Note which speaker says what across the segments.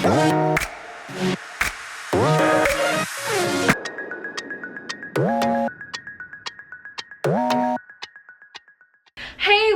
Speaker 1: Hey,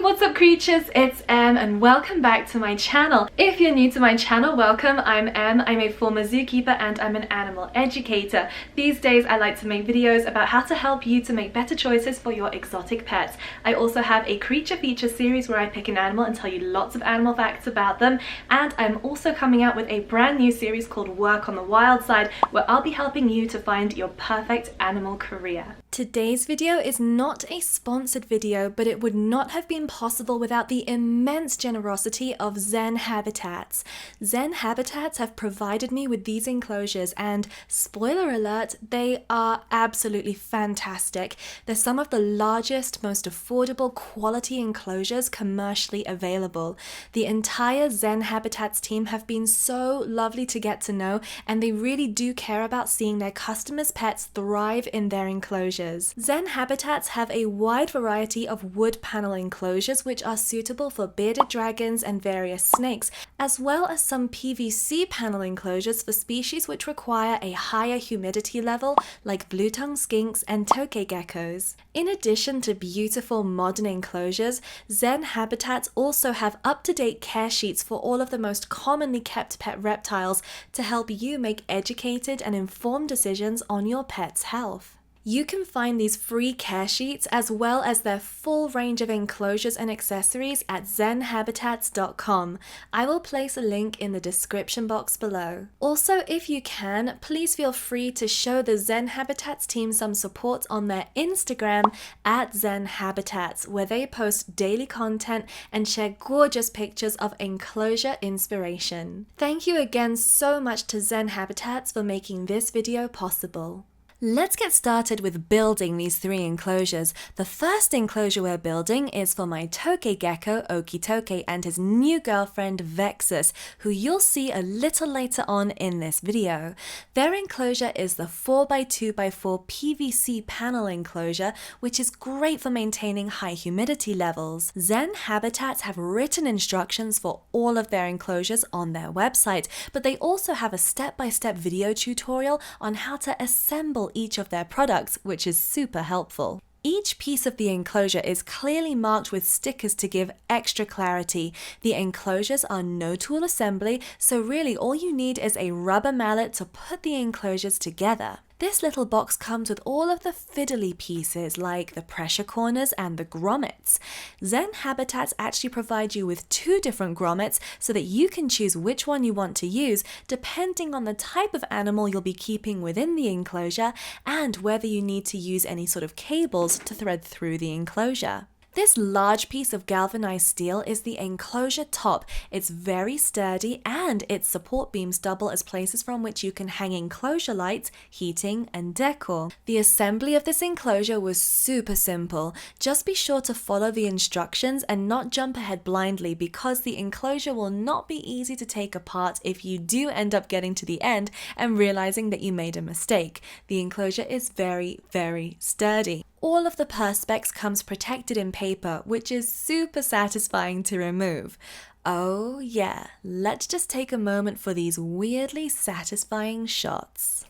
Speaker 1: what's up creatures? It's Em and welcome back to my channel. If you're new to my channel, welcome. I'm Em. I'm a former zookeeper and I'm an animal educator. These days I like to make videos about how to help you to make better choices for your exotic pets. I also have a creature feature series where I pick an animal and tell you lots of animal facts about them, and I'm also coming out with a brand new series called Work on the Wild Side where I'll be helping you to find your perfect animal career. Today's video is not a sponsored video, but it would not have been possible without the immense generosity of Zen Habitats. Zen Habitats have provided me with these enclosures and, spoiler alert, they are absolutely fantastic. They're some of the largest, most affordable quality enclosures commercially available. The entire Zen Habitats team have been so lovely to get to know, and they really do care about seeing their customers' pets thrive in their enclosures. Zen Habitats have a wide variety of wood panel enclosures which are suitable for bearded dragons and various snakes, as well as some PVC panel enclosures for species which require a higher humidity level like blue-tongued skinks and tokay geckos. In addition to beautiful modern enclosures, Zen Habitats also have up-to-date care sheets for all of the most commonly kept pet reptiles to help you make educated and informed decisions on your pet's health. You can find these free care sheets as well as their full range of enclosures and accessories at zenhabitats.com. I will place a link in the description box below. Also, if you can, please feel free to show the Zen Habitats team some support on their Instagram at Zen Habitats, where they post daily content and share gorgeous pictures of enclosure inspiration. Thank you again so much to Zen Habitats for making this video possible. Let's get started with building these three enclosures. The first enclosure we're building is for my tokay gecko, Okitoke, and his new girlfriend, Vexus, who you'll see a little later on in this video. Their enclosure is the 4x2x4 PVC panel enclosure, which is great for maintaining high humidity levels. Zen Habitats have written instructions for all of their enclosures on their website, but they also have a step-by-step video tutorial on how to assemble each of their products, which is super helpful. Each piece of the enclosure is clearly marked with stickers to give extra clarity. The enclosures are no tool assembly, so really all you need is a rubber mallet to put the enclosures together. This little box comes with all of the fiddly pieces like the pressure corners and the grommets. Zen Habitats actually provide you with two different grommets so that you can choose which one you want to use depending on the type of animal you'll be keeping within the enclosure and whether you need to use any sort of cables to thread through the enclosure. This large piece of galvanized steel is the enclosure top. It's very sturdy and its support beams double as places from which you can hang enclosure lights, heating, and decor. The assembly of this enclosure was super simple. Just be sure to follow the instructions and not jump ahead blindly because the enclosure will not be easy to take apart if you do end up getting to the end and realizing that you made a mistake. The enclosure is very, very sturdy. All of the perspex comes protected in paper, which is super satisfying to remove. Oh yeah, let's just take a moment for these weirdly satisfying shots.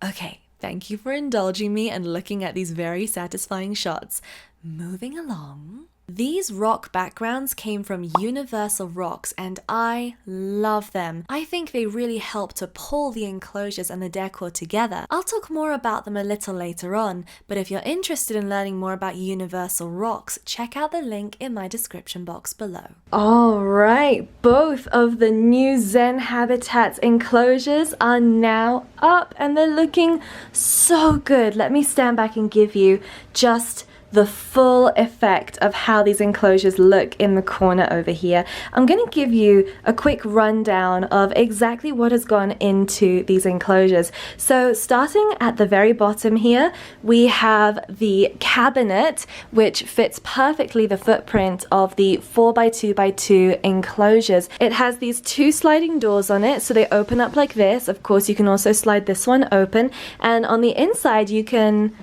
Speaker 1: Okay, thank you for indulging me and looking at these very satisfying shots. Moving along. These rock backgrounds came from Universal Rocks and I love them. I think they really help to pull the enclosures and the decor together. I'll talk more about them a little later on, but if you're interested in learning more about Universal Rocks, check out the link in my description box below. Alright, both of the new Zen Habitats enclosures are now up and they're looking so good. Let me stand back and give you just the full effect of how these enclosures look in the corner over here, I'm going to give you a quick rundown of exactly what has gone into these enclosures. So starting at the very bottom here, we have the cabinet, which fits perfectly the footprint of the 4x2x2 enclosures. It has these two sliding doors on it, so they open up like this. Of course, you can also slide this one open, and on the inside you can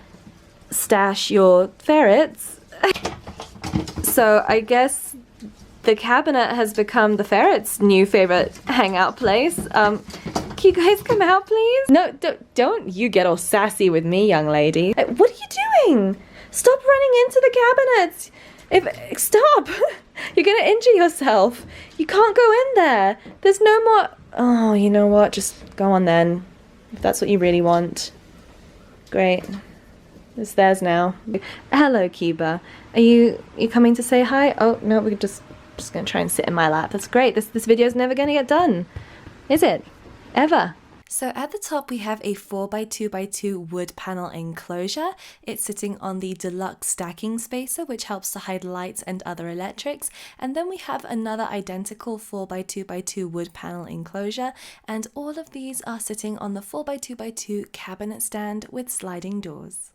Speaker 1: stash your ferrets. So I guess the cabinet has become the ferret's new favorite hangout place. Can you guys come out, please? No, don't you get all sassy with me, young lady. What are you doing? Stop running into the cabinets. Stop. You're gonna injure yourself. You can't go in there. There's no more. Oh, you know what? Just go on then, if that's what you really want. Great. It's theirs now. Hello, Kiba. Are you coming to say hi? Oh no, we're just gonna try and sit in my lap. That's great. This video is never gonna get done, is it? Ever. So at the top we have a 4x2x2 wood panel enclosure. It's sitting on the deluxe stacking spacer, which helps to hide lights and other electrics. And then we have another identical 4x2x2 wood panel enclosure, and all of these are sitting on the 4x2x2 cabinet stand with sliding doors.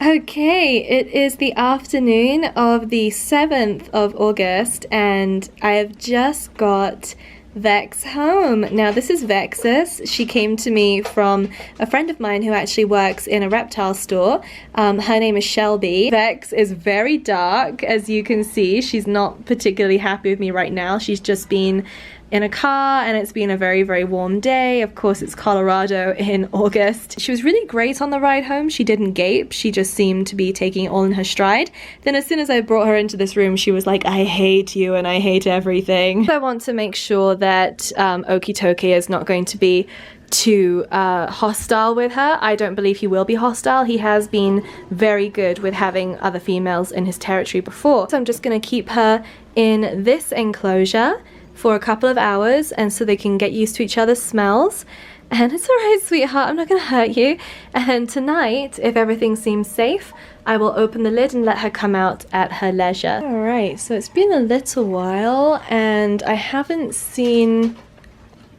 Speaker 1: Okay, it is the afternoon of the 7th of August, and I have just got Vex home. Now this is Vexus. She came to me from a friend of mine who actually works in a reptile store. Her name is Shelby. Vex is very dark, as you can see. She's not particularly happy with me right now. She's just been in a car and it's been a very, very warm day. Of course, it's Colorado in August. She was really great on the ride home. She didn't gape. She just seemed to be taking it all in her stride. Then as soon as I brought her into this room, she was like, I hate you and I hate everything. So I want to make sure that Okitoke is not going to be too hostile with her. I don't believe he will be hostile. He has been very good with having other females in his territory before. So I'm just going to keep her in this enclosure for a couple of hours, and so they can get used to each other's smells. And it's alright, sweetheart, I'm not gonna hurt you. And tonight, if everything seems safe, I will open the lid and let her come out at her leisure. Alright, so it's been a little while and I haven't seen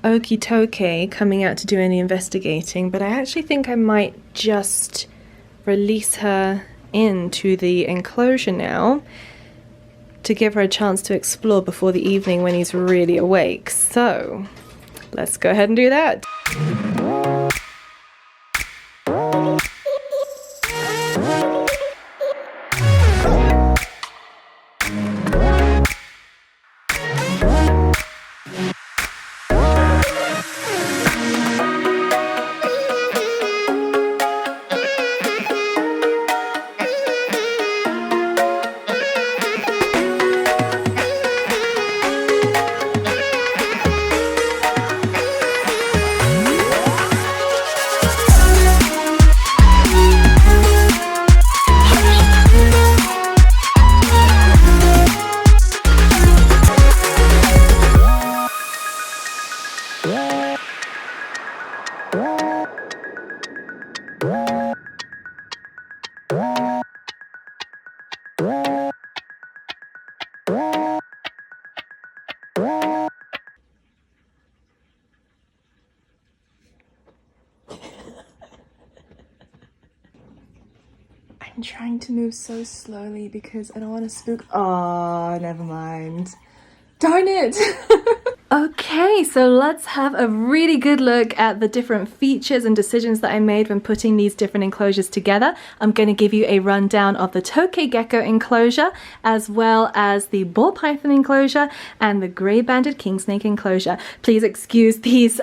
Speaker 1: Okitoke coming out to do any investigating, but I actually think I might just release her into the enclosure now to give her a chance to explore before the evening when he's really awake. So let's go ahead and do that. I'm trying to move so slowly because I don't want to spook. Oh, never mind. Darn it! Okay, so let's have a really good look at the different features and decisions that I made when putting these different enclosures together. I'm going to give you a rundown of the Tokay-gecko enclosure, as well as the ball python enclosure and the grey-banded kingsnake enclosure. Please excuse these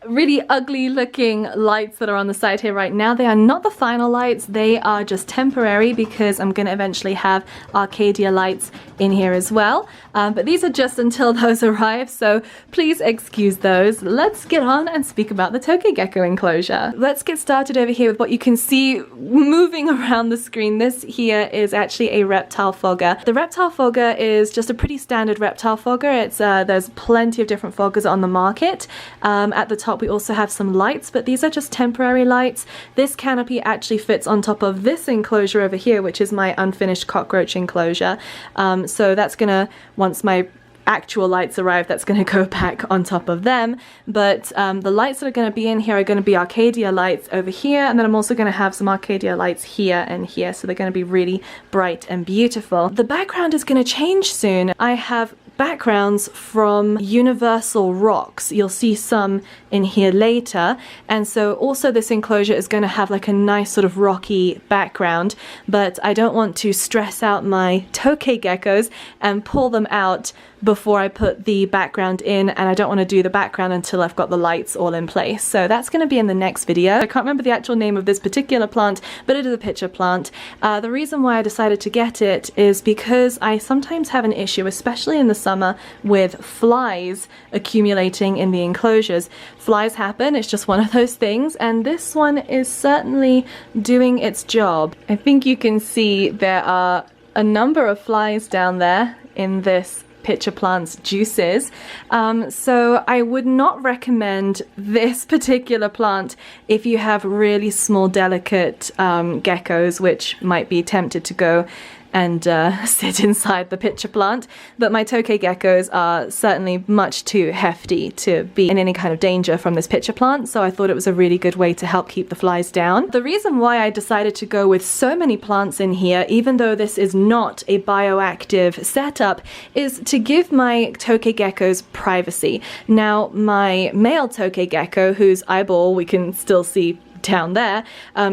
Speaker 1: really ugly looking lights that are on the side here right now. They are not the final lights, they are just temporary because I'm going to eventually have Arcadia lights in here as well. But these are just until those arrive. so please excuse those. Let's get on and speak about the tokay-gecko enclosure. Let's get started over here with what you can see moving around the screen. This here is actually a reptile fogger. The reptile fogger is just a pretty standard reptile fogger. It's there's plenty of different foggers on the market. At the top we also have some lights, but these are just temporary lights. This canopy actually fits on top of this enclosure over here, which is my unfinished cockroach enclosure. So that's gonna, once my actual lights arrive, that's going to go back on top of them. But the lights that are going to be in here are going to be Arcadia lights over here, and then I'm also going to have some Arcadia lights here and here, so they're going to be really bright and beautiful. The background is going to change soon. I have backgrounds from Universal Rocks. You'll see some in here later, and so also this enclosure is going to have like a nice sort of rocky background, but I don't want to stress out my tokay geckos and pull them out before I put the background in, and I don't want to do the background until I've got the lights all in place. So that's going to be in the next video. I can't remember the actual name of this particular plant, but it is a pitcher plant. The reason why I decided to get it is because I sometimes have an issue, especially in the summer, with flies accumulating in the enclosures. Flies happen, it's just one of those things, and this one is certainly doing its job. I think you can see there are a number of flies down there in this pitcher plant's juices. So I would not recommend this particular plant if you have really small, delicate geckos, which might be tempted to go and sit inside the pitcher plant. But my tokay geckos are certainly much too hefty to be in any kind of danger from this pitcher plant, so I thought it was a really good way to help keep the flies down. The reason why I decided to go with so many plants in here, even though this is not a bioactive setup, is to give my tokay geckos privacy. Now, my male tokay gecko, whose eyeball we can still see down there,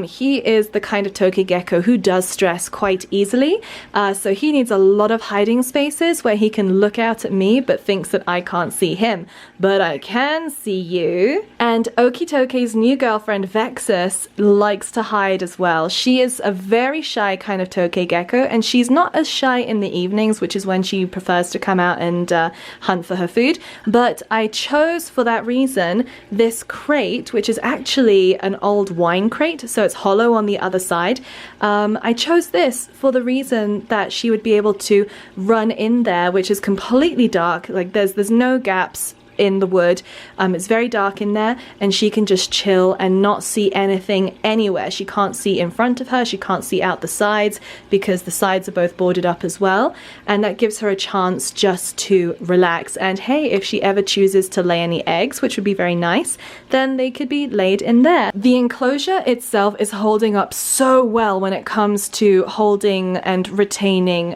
Speaker 1: he is the kind of tokay gecko who does stress quite easily, so he needs a lot of hiding spaces where he can look out at me but thinks that I can't see him, but I can see you. And Okitokay's new girlfriend Vexus likes to hide as well. She is a very shy kind of tokay gecko, and she's not as shy in the evenings, which is when she prefers to come out and hunt for her food. But I chose for that reason this crate, which is actually an old wine crate, so it's hollow on the other side. I chose this for the reason that she would be able to run in there, which is completely dark. Like there's no gaps in the wood. It's very dark in there, and she can just chill and not see anything anywhere. She can't see in front of her, she can't see out the sides because the sides are both boarded up as well, and that gives her a chance just to relax. And hey, if she ever chooses to lay any eggs, which would be very nice, then they could be laid in there. The enclosure itself is holding up so well when it comes to holding and retaining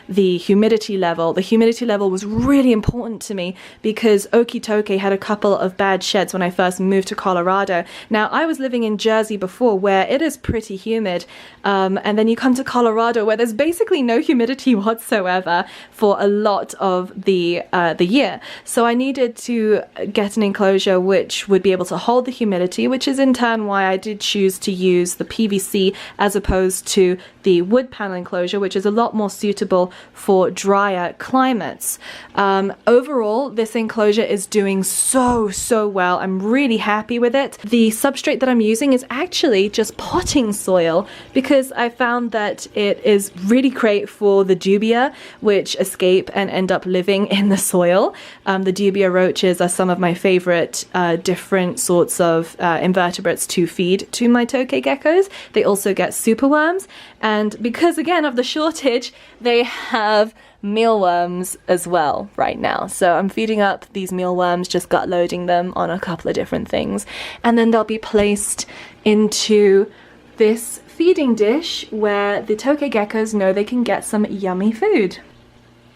Speaker 1: the humidity level. The humidity level was really important to me because Okitokay had a couple of bad sheds when I first moved to Colorado. Now, I was living in Jersey before, where it is pretty humid, and then you come to Colorado where there's basically no humidity whatsoever for a lot of the year. So I needed to get an enclosure which would be able to hold the humidity, which is in turn why I did choose to use the PVC as opposed to the wood panel enclosure, which is a lot more suitable for drier climates. Overall, this enclosure is doing so well. I'm really happy with it. The substrate that I'm using is actually just potting soil because I found that it is really great for the dubia, which escape and end up living in the soil. The dubia roaches are some of my favorite different sorts of invertebrates to feed to my tokay geckos. They also get superworms, and because again of the shortage, they have mealworms as well right now. So I'm feeding up these mealworms, just gut loading them on a couple of different things, and then they'll be placed into this feeding dish where the tokay geckos know they can get some yummy food.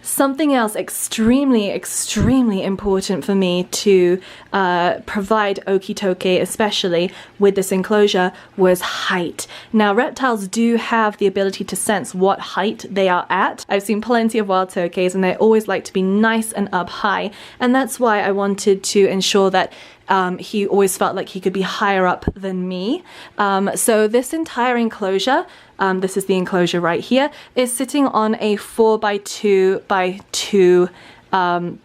Speaker 1: Something else extremely important for me to provide Okitokay, especially with this enclosure, was height. Now, reptiles do have the ability to sense what height they are at. I've seen plenty of wild tokays and they always like to be nice and up high, and that's why I wanted to ensure that he always felt like he could be higher up than me. So this entire enclosure, this is the enclosure right here, is sitting on a 4x2x2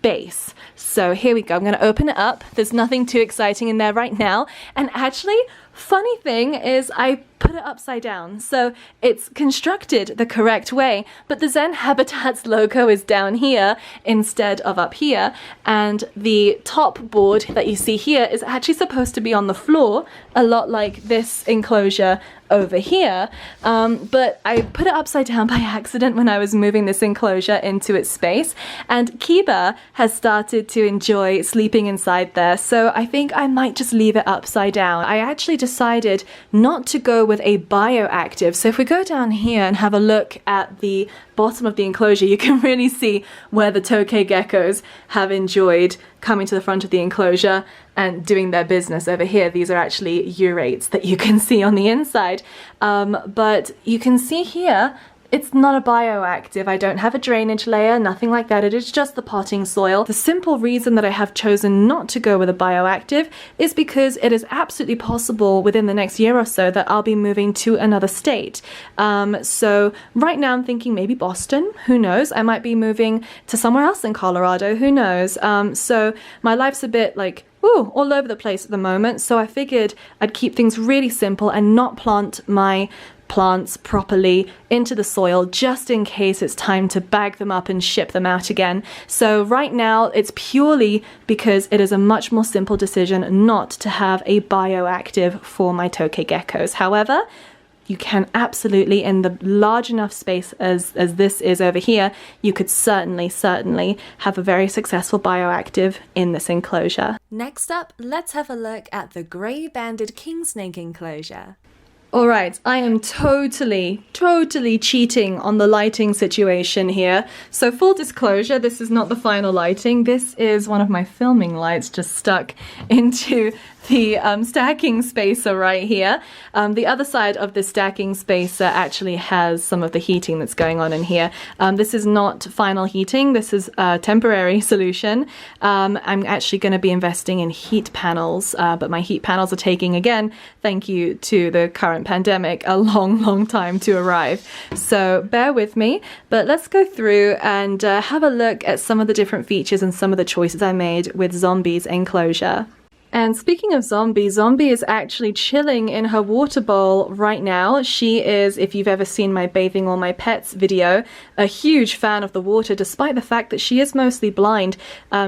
Speaker 1: base. So here we go. I'm going to open it up. There's nothing too exciting in there right now. And actually, funny thing is I put it upside down, so it's constructed the correct way, but the Zen Habitats logo is down here instead of up here, and the top board that you see here is actually supposed to be on the floor, a lot like this enclosure over here, but I put it upside down by accident when I was moving this enclosure into its space, and Kiba has started to enjoy sleeping inside there, so I think I might just leave it upside down. I actually decided not to go with a bioactive, so if we go down here and have a look at the bottom of the enclosure, you can really see where the tokay geckos have enjoyed coming to the front of the enclosure and doing their business. Over here, these are actually urates that you can see on the inside, but you can see here it's not a bioactive. I don't have a drainage layer, nothing like that. It is just the potting soil. The simple reason that I have chosen not to go with a bioactive is because it is absolutely possible within the next year or so that I'll be moving to another state. So right now I'm thinking maybe Boston, who knows? I might be moving to somewhere else in Colorado, who knows? So my life's a bit like, ooh, all over the place at the moment. So I figured I'd keep things really simple and not plant my plants properly into the soil just in case it's time to bag them up and ship them out again. So right now it's purely because it is a much more simple decision not to have a bioactive for my tokay geckos. However, you can absolutely, in the large enough space as this is over here, you could certainly have a very successful bioactive in this enclosure. Next up, let's have a look at the grey-banded king snake enclosure. Alright, I am totally cheating on the lighting situation here. So full disclosure, this is not the final lighting. This is one of my filming lights just stuck into the stacking spacer right here. The other side of the stacking spacer actually has some of the heating that's going on in here. This is not final heating, this is a temporary solution. I'm actually going to be investing in heat panels, but my heat panels are taking, again, thank you to the current pandemic, a long time to arrive. So bear with me, but let's go through and have a look at some of the different features and some of the choices I made with Zombie's enclosure. And speaking of Zombie, Zombie is actually chilling in her water bowl right now. She is, if you've ever seen my Bathing All My Pets video, a huge fan of the water, despite the fact that she is mostly blind.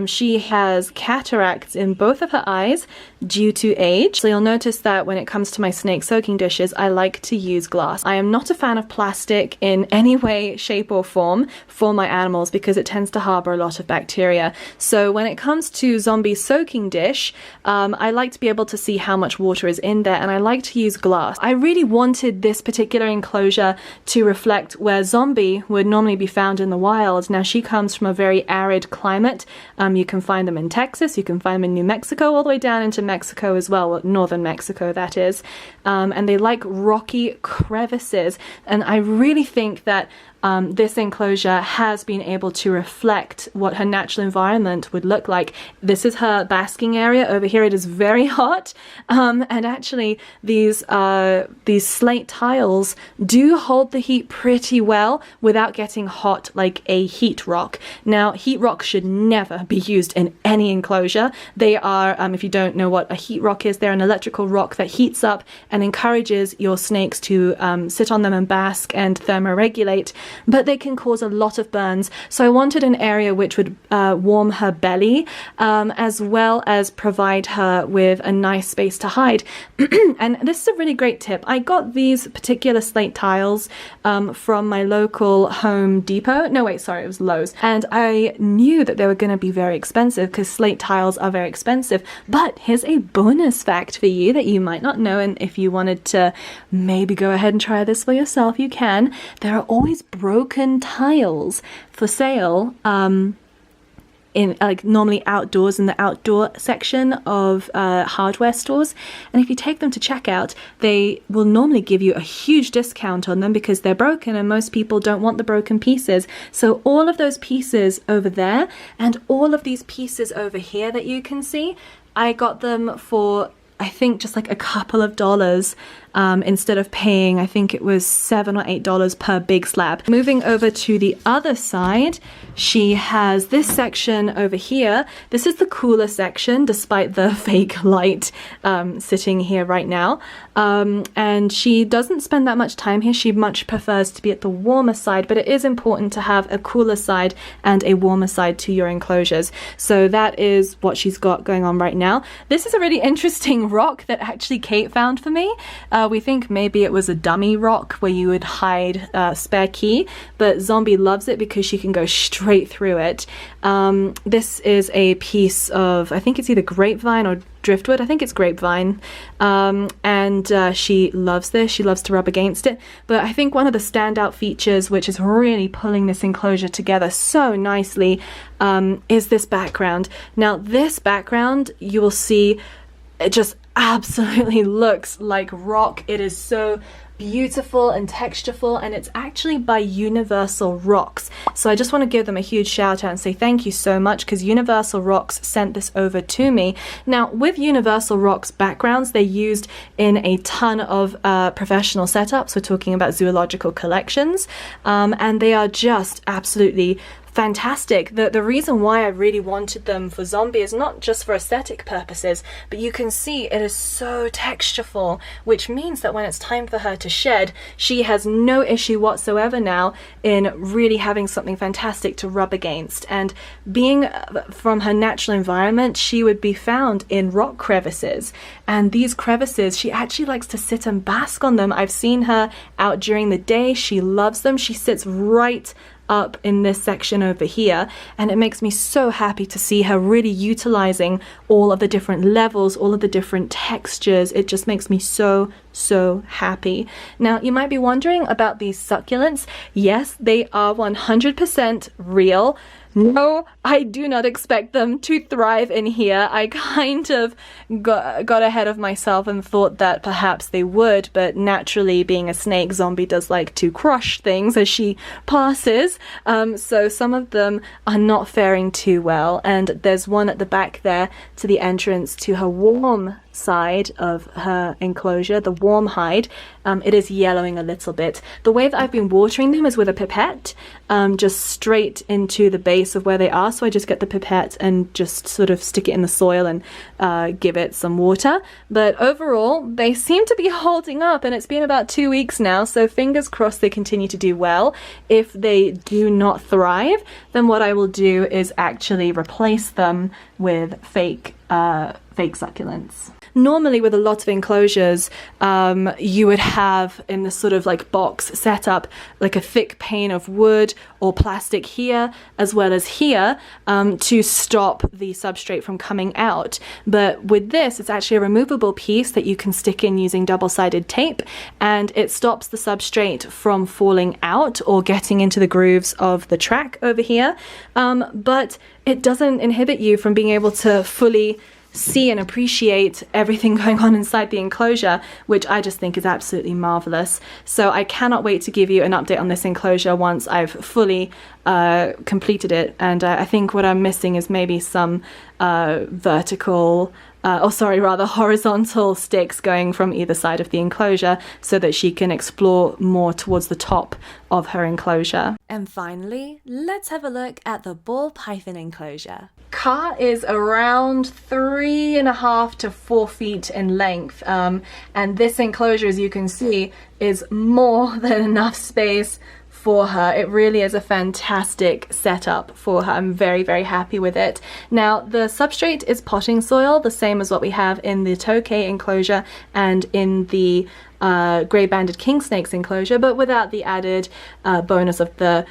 Speaker 1: She has cataracts in both of her eyes due to age. So you'll notice that when it comes to my snake soaking dishes, I like to use glass. I am not a fan of plastic in any way, shape or form for my animals because it tends to harbor a lot of bacteria. So when it comes to Zombie's soaking dish, I like to be able to see how much water is in there, and I like to use glass. I really wanted this particular enclosure to reflect where Zombie would normally be found in the wild. Now, she comes from a very arid climate. You can find them in Texas, you can find them in New Mexico, all the way down into Mexico as well, northern Mexico that is. And they like rocky crevices, and I really think that this enclosure has been able to reflect what her natural environment would look like. This is her basking area. Over here it is very hot, and actually these slate tiles do hold the heat pretty well without getting hot like a heat rock. Now, heat rocks should never be used in any enclosure. They are, if you don't know what a heat rock is, they're an electrical rock that heats up and encourages your snakes to sit on them and bask and thermoregulate. But they can cause a lot of burns. So I wanted an area which would warm her belly, as well as provide her with a nice space to hide. And this is a really great tip. I got these particular slate tiles from my local Home Depot. No, wait, sorry, it was Lowe's. And I knew that they were going to be very expensive because slate tiles are very expensive. But here's a bonus fact for you that you might not know. And if you wanted to maybe go ahead and try this for yourself, you can. There are always broken tiles for sale in normally outdoors in the outdoor section of hardware stores, and if you take them to checkout, they will normally give you a huge discount on them because they're broken and most people don't want the broken pieces. So all of those pieces over there and all of these pieces over here that you can see, I got them for I think, just like a couple of dollars instead of paying, I think it was $7 or $8 per big slab. Moving over to the other side, she has this section over here. This is the cooler section, despite the fake light sitting here right now. And she doesn't spend that much time here. She much prefers to be at the warmer side, but it is important to have a cooler side and a warmer side to your enclosures. So that is what she's got going on right now. This is a really interesting rock that actually Kate found for me. We think maybe it was a dummy rock where you would hide a spare key, but Zombie loves it because she can go straight through it. This is a piece of, I think it's either grapevine or driftwood. I think it's grapevine. And she loves this. She loves to rub against it. But I think one of the standout features, which is really pulling this enclosure together so nicely, is this background. Now, this background, you will see, it just absolutely looks like rock. It is so beautiful and textureful, and it's actually by Universal Rocks. So I just want to give them a huge shout out and say thank you so much, because Universal Rocks sent this over to me. Now, with Universal Rocks backgrounds, they're used in a ton of professional setups. We're talking about zoological collections, and they are just absolutely fantastic. The reason why I really wanted them for Zombie is not just for aesthetic purposes, but you can see it is so textureful, which means that when it's time for her to shed, she has no issue whatsoever now in really having something fantastic to rub against. And being from her natural environment, she would be found in rock crevices, and these crevices, she actually likes to sit and bask on them. I've seen her out during the day. She loves them. She sits right up in this section over here, and it makes me so happy to see her really utilizing all of the different levels, all of the different textures. It just makes me so happy. Now, you might be wondering about these succulents. Yes, they are 100% real. No, I do not expect them to thrive in here. I kind of got ahead of myself and thought that perhaps they would, but naturally, being a snake, Zombie does like to crush things as she passes. So some of them are not faring too well, and there's one at the back there to the entrance to her warm side of her enclosure, the warm hide. It is yellowing a little bit. The way that I've been watering them is with a pipette, just straight into the base of where they are. So I just get the pipette and just sort of stick it in the soil and give it some water. But overall, they seem to be holding up, and it's been about 2 weeks now, so fingers crossed they continue to do well. If they do not thrive, then what I will do is actually replace them with fake succulents. Normally, with a lot of enclosures, you would have in this sort of like box setup, like a thick pane of wood or plastic here, as well as here, to stop the substrate from coming out. But with this, it's actually a removable piece that you can stick in using double-sided tape, and it stops the substrate from falling out or getting into the grooves of the track over here. But it doesn't inhibit you from being able to fully see and appreciate everything going on inside the enclosure, which I just think is absolutely marvelous. So I cannot wait to give you an update on this enclosure once I've fully completed it. And I think what I'm missing is maybe some horizontal sticks going from either side of the enclosure so that she can explore more towards the top of her enclosure. And finally, let's have a look at the ball python enclosure. Car is around 3.5 to 4 feet in length, and this enclosure, as you can see, is more than enough space for her. It really is a fantastic setup for her. I'm very happy with it. Now, the substrate is potting soil, the same as what we have in the tokay enclosure and in the grey-banded king snakes enclosure, but without the added bonus of the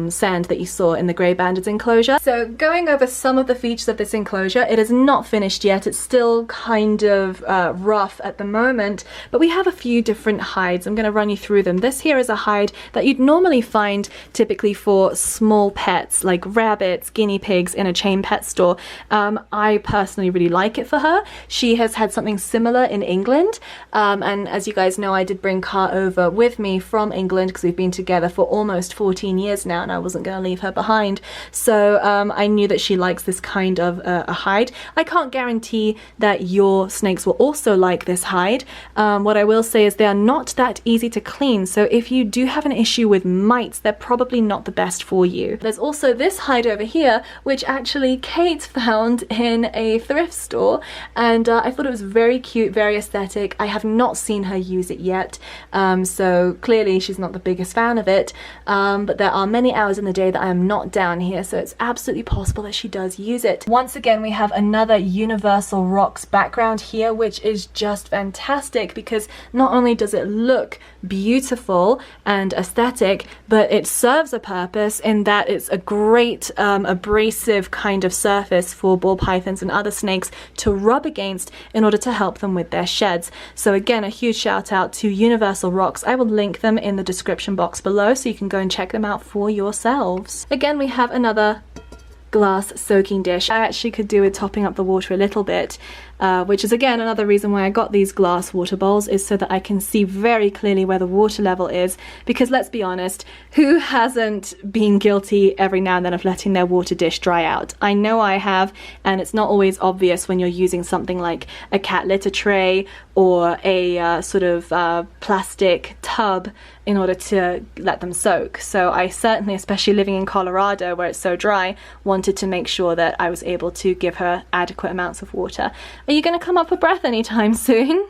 Speaker 1: sand that you saw in the grey-banded enclosure. So going over some of the features of this enclosure, it is not finished yet. It's still kind of rough at the moment, but we have a few different hides. I'm going to run you through them. This here is a hide that you'd normally find typically for small pets like rabbits, guinea pigs in a chain pet store. I personally really like it for her. She has had something similar in England, and as you guys know, I did bring Car over with me from England because we've been together for almost 14 years place now and I wasn't going to leave her behind. So I knew that she likes this kind of a hide. I can't guarantee that your snakes will also like this hide. What I will say is they are not that easy to clean, so if you do have an issue with mites, they're probably not the best for you. There's also this hide over here, which actually Kate found in a thrift store, and I thought it was very cute, very aesthetic. I have not seen her use it yet, so clearly she's not the biggest fan of it, but there are many hours in the day that I am not down here, so it's absolutely possible that she does use it. Once again, we have another Universal Rocks background here, which is just fantastic because not only does it look beautiful and aesthetic, but it serves a purpose in that it's a great abrasive kind of surface for ball pythons and other snakes to rub against in order to help them with their sheds. So again, a huge shout out to Universal Rocks. I will link them in the description box below so you can go and check them out for yourselves. Again, we have another glass soaking dish. I actually could do with topping up the water a little bit, which is again another reason why I got these glass water bowls, is so that I can see very clearly where the water level is, because let's be honest, who hasn't been guilty every now and then of letting their water dish dry out? I know I have, and it's not always obvious when you're using something like a cat litter tray or a sort of plastic tub in order to let them soak. So I certainly, especially living in Colorado where it's so dry, wanted to make sure that I was able to give her adequate amounts of water. Are you going to come up for breath anytime soon?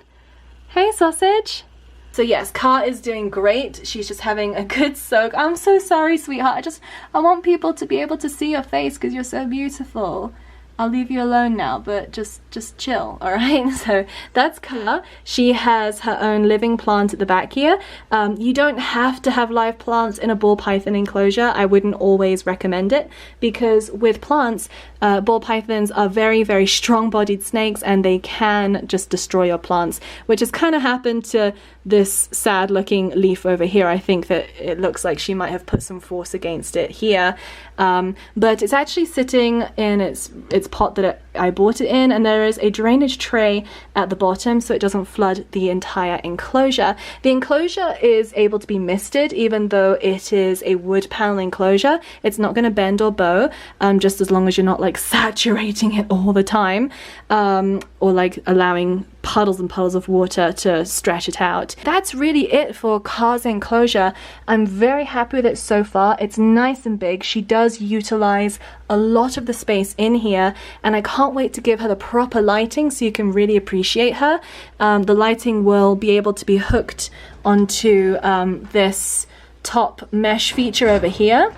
Speaker 1: Hey, sausage? So yes, Car is doing great. She's just having a good soak. I'm so sorry, sweetheart. I want people to be able to see your face because you're so beautiful. I'll leave you alone now, but just chill, all right? So that's Car. She has her own living plant at the back here. You don't have to have live plants in a ball python enclosure. I wouldn't always recommend it, because with plants, ball pythons are very, very strong-bodied snakes and they can just destroy your plants, which has kind of happened to this sad-looking leaf over here. I think that it looks like she might have put some force against it here, but it's actually sitting in its pot that I bought it in, and there is a drainage tray at the bottom so it doesn't flood the entire enclosure. The enclosure is able to be misted even though it is a wood panel enclosure. It's not going to bend or bow, just as long as you're not like saturating it all the time, or like allowing puddles and puddles of water to stretch it out. That's really it for Car's enclosure. I'm very happy with it so far. It's nice and big. She does utilize a lot of the space in here, and I can't wait to give her the proper lighting so you can really appreciate her. The lighting will be able to be hooked onto this top mesh feature over here,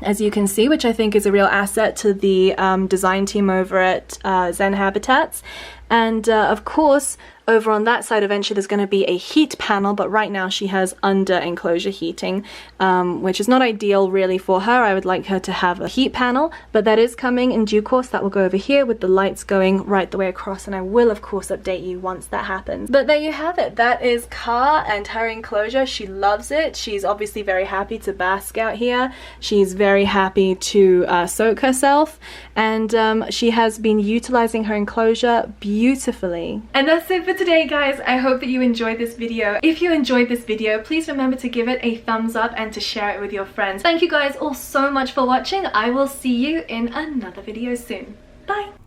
Speaker 1: as you can see, which I think is a real asset to the design team over at Zen Habitats. And of course, over on that side eventually there's going to be a heat panel, but right now she has under enclosure heating, which is not ideal really for her. I would like her to have a heat panel, but that is coming in due course. That will go over here with the lights going right the way across, and I will of course update you once that happens. But there you have it. That is Car and her enclosure. She loves it. She's obviously very happy to bask out here. She's very happy to soak herself, and she has been utilizing her enclosure beautifully. And that's it for today, guys. I hope that you enjoyed this video. If you enjoyed this video, please remember to give it a thumbs up and to share it with your friends. Thank you guys all so much for watching. I will see you in another video soon. Bye!